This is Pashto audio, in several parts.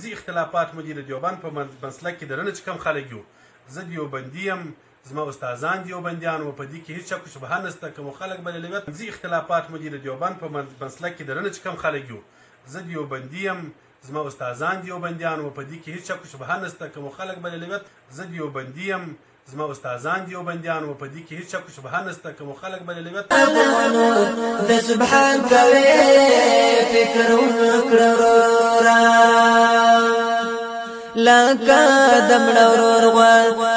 ځي اختلافات مو دي د دیوبند په مسلک کې دننه چې کوم خلک یو زه دیوبندي یم زما استادان دیوبندیان وو په دې کې هېڅ شک و شبهه نشته کوم خلک به له لویت ځي اختلافات مو دي د دیوبند په مسلک کې دننه چې کوم خلک یو زه دیوبندي یم زما استادان دیوبندیان وو په دې کې هېڅ شک و شبهه نشته کوم خلک به له لویت زه دیوبندي یم زما استادان دیوبندیان وو په دې کې هېڅ شک و شبهه نشته کوم خلک به له لویت د سبحان کوي فکر وکړه لکه د مړه ورور غوا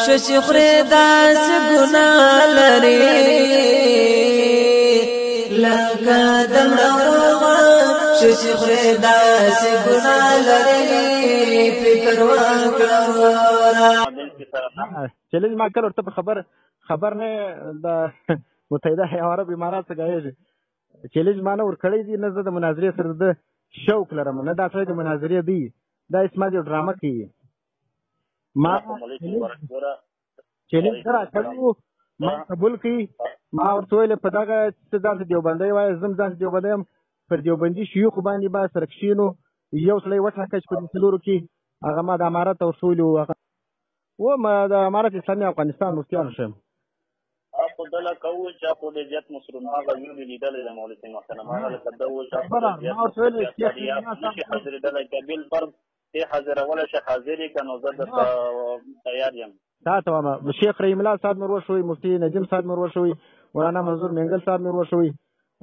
ششي خورې داسې ګناه لري لکه د مړه ورور غوا ششي خورې داسې ګناه لري فکر وکړه چیلنج ما کړ ورته خبر نه د متحده حیوانات امارات څخه غواړي چیلنج ما نه ورکړی دي نه زه د مناظرې سره د شوق لرم نه دا څه د مناظرې دی دا اسما جو ډرامه کوي ما چیلنج را کړو ما قبول کړي ما ورته ویل په دغه څه ځان دیوبندي وایي زم ځان دیوبندي پر دیوبندي شيوخ باندې با سره کښینو یو سړی وټاکه چې په څلورو کې هغه ما د امارات ورسولو و ما د امارات اسلامي افغانستان مفتیانو شم اخو دله کوو چې اخو د زیات مسلمان هغه یو لیدلې د مولوي محترم هغه لکه دا و چې اخو د زیات نشي حاضرېدلی که بل فرض ته حاضرولی شي حاضر یې که نو زه درته تیار یم تا ته وایم شیخ رحیم الله صاحب مې وروښوي مفتي نجم صاحب مې وروښوي مولانا منظور مینګل صاحب مې وروښوي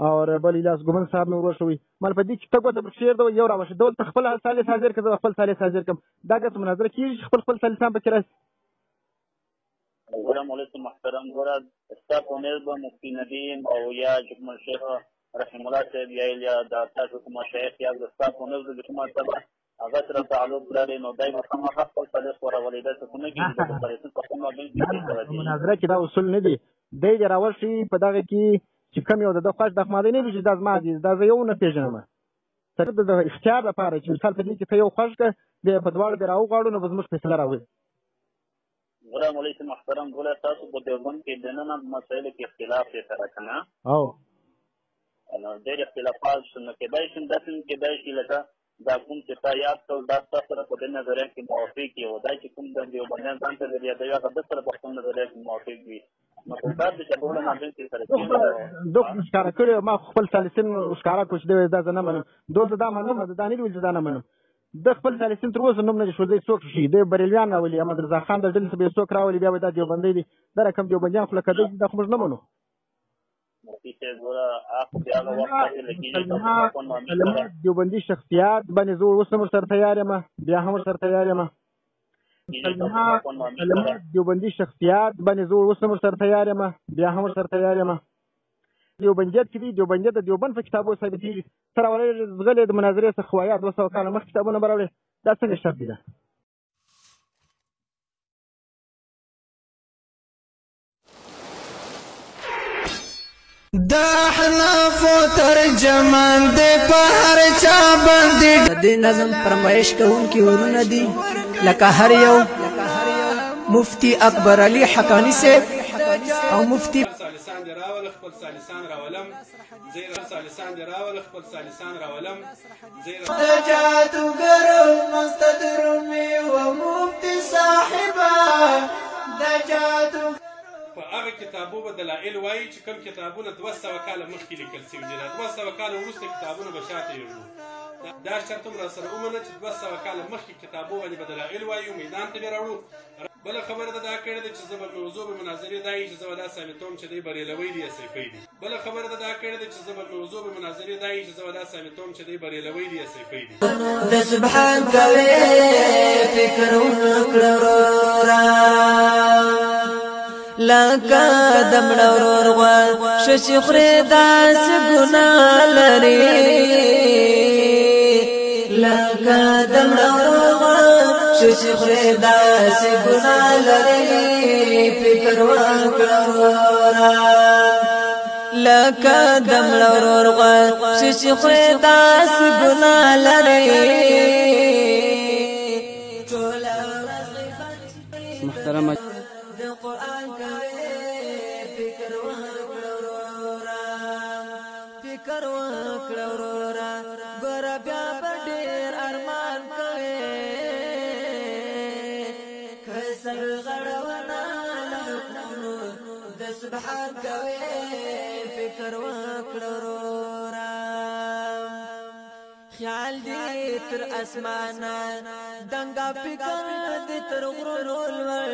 او بل الیاس ګومن صاحب مې وروښوي مال په دې کې ته ګوته پر شعر ده یو راوښي ډول ته خپل ثالث حاضر کړه زه خپل ثالث حاضر کړم دا ګټه مناظره کېږي چې خپل ثالثان پکې راشي ګوره مولوي محترم ګوره ستا په منځ به مفتي ندیم او یا جګمن شیخ رحم الله صاحب یا د تاسو کوم شیخ یا د ستا په منځ د کومه سبا هغه سره تعلق لري نو دای به خامخا خپل ثالث ورولې دا څه نه کېږي د ثالث په کومه بل کې مناظره کې دا اصول نه دي دی دې راوښي په دغه کې چې کوم یو د خوښ د احمدي نه دي چې دا زما دي دا زه یو نه پېژنم سره د اختیار لپاره چې مثال په دې کې ته یو خوښ کړه بیا په دواړو دې راوغواړو نو به زموږ فیصله راوځي ګوره مولوي محترم ګوره تاسو په دیوبند کې دننه مسایلو کې اختلاف دی سره که نه او نو ډېر اختلافات نو کېدای شي داسې کېدای شي لکه دا کوم چې تا یاد کړل دا ستا سره په دې نظریه کې موافق یې او دا چې کوم د دیوبندیان ځان ته در یادوي هغه ده سره په خپل نظریه کې موافق وي نو خو کار دی چې ټوله ناظم کې سره دوه ښکاره کړی ما خپل ثالثین ښکاره کړو چې دا زه نه منم دوه زه دا منم دا نه دي ویل چې دا نه منم د خپل ثالثین تر اوسه نوم نه دی ښودلی څوک شي د بریلیان راولي احمد رضا خان د ډلې څخه به څوک راولي بیا به دا دیوبندی دي دا رقم دیوبندیان خو لکه دی دا خو موږ نه منو دیوبندي شخصیات باندې زه اوس هم ورسره تیار یم بیا هم ورسره تیار یم دیوبندي شخصیات باندې زه اوس هم ورسره تیار یم بیا هم ورسره تیار یم دیوبندیت کې دي دیوبندیت د دیوبند په کتابو ثابتېږي ته راوړی غلی د مناظرې څخه وایه 200 کاله مخکې کتابونه به راوړې دا څنګه شرط ده د احنافو ترجمان دی په هر چا باندې د نظم فرمایش کوونکي ورونه دي لکه هر یو مفتی اکبر علي حقانی صاحب او مفتی ثالثان دی راول خپل ثالثان راولم زیر ثالثان دی راول خپل ثالثان راولم زیر دجاتګر مستدرمي و مفتی صاحبا دجاتو په هغه کتابو به دلایل وایي چې کوم کتابونه 200 کاله مخکې لیکل شوي دي دا 200 کاله وروسته کتابونه به شاته یوړو دا شرط هم راسره ومنه چې 200 کاله مخکې کتابو باندې به دلایل وایو میدان ته به راوړو بله خبره ده دا کړې ده چې زه به موضوع به مناظرې دا وي چې زه به دا ثابتوم چې دی بریلوی دي یا صیفی دي بله خبره ده دا کړې ده چې زه به موضوع به مناظرې دا وي چې زه به دا ثابتوم چې دی بریلوی دي یا صیفی دي د سبحان کوي فکر وکړه ورورا لکه د مړه ورور غوا ششي خورې داسې ګناه لري لکه د مړه ورور غوا ششي خورې داسې ګناه لري فکر وکړه ورورا لکه د مړه ورور غوا ششي خورې داسې ګناه لري محترمه فکر وکړه ورورا ګور بیا په ډېر ارمان کوي سبحان کوي فکر وکړه ورورا خیال دې تر اسمانه دنګا فکر دې تر غرونو لور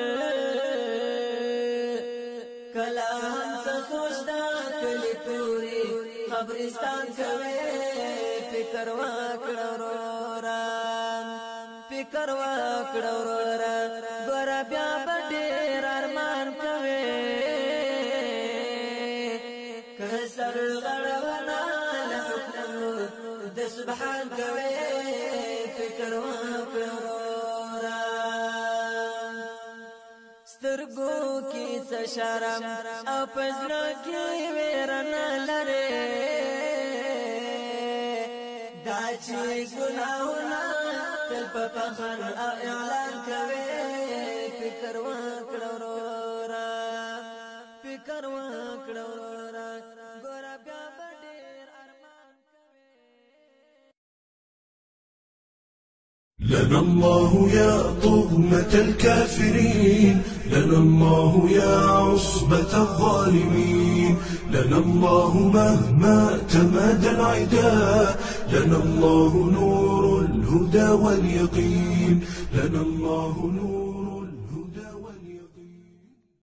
کلا هم سوچدا کلی پوری قبرستان کوي فکر وکړه ورورا فکر وکړه ورورا ګور بیا ډېر ارمان کوي کسر غړونا له حکم د سبحان کوي فکر وکړه ورورا سترګو کې څه شرم او پزړه کې ویرانه لره دا چې ګناهونه تل په فخر اعلان کوي فکر وکړه ورورا فکر وکړه ورورا ګور بیا ډېر ارمان کوي لنا الله يا طغمة الكافرين لنا الله يا عصبة الظالمين لنا الله مهما تمادى العداء لنا الله نور الهدى واليقين لنا الله نور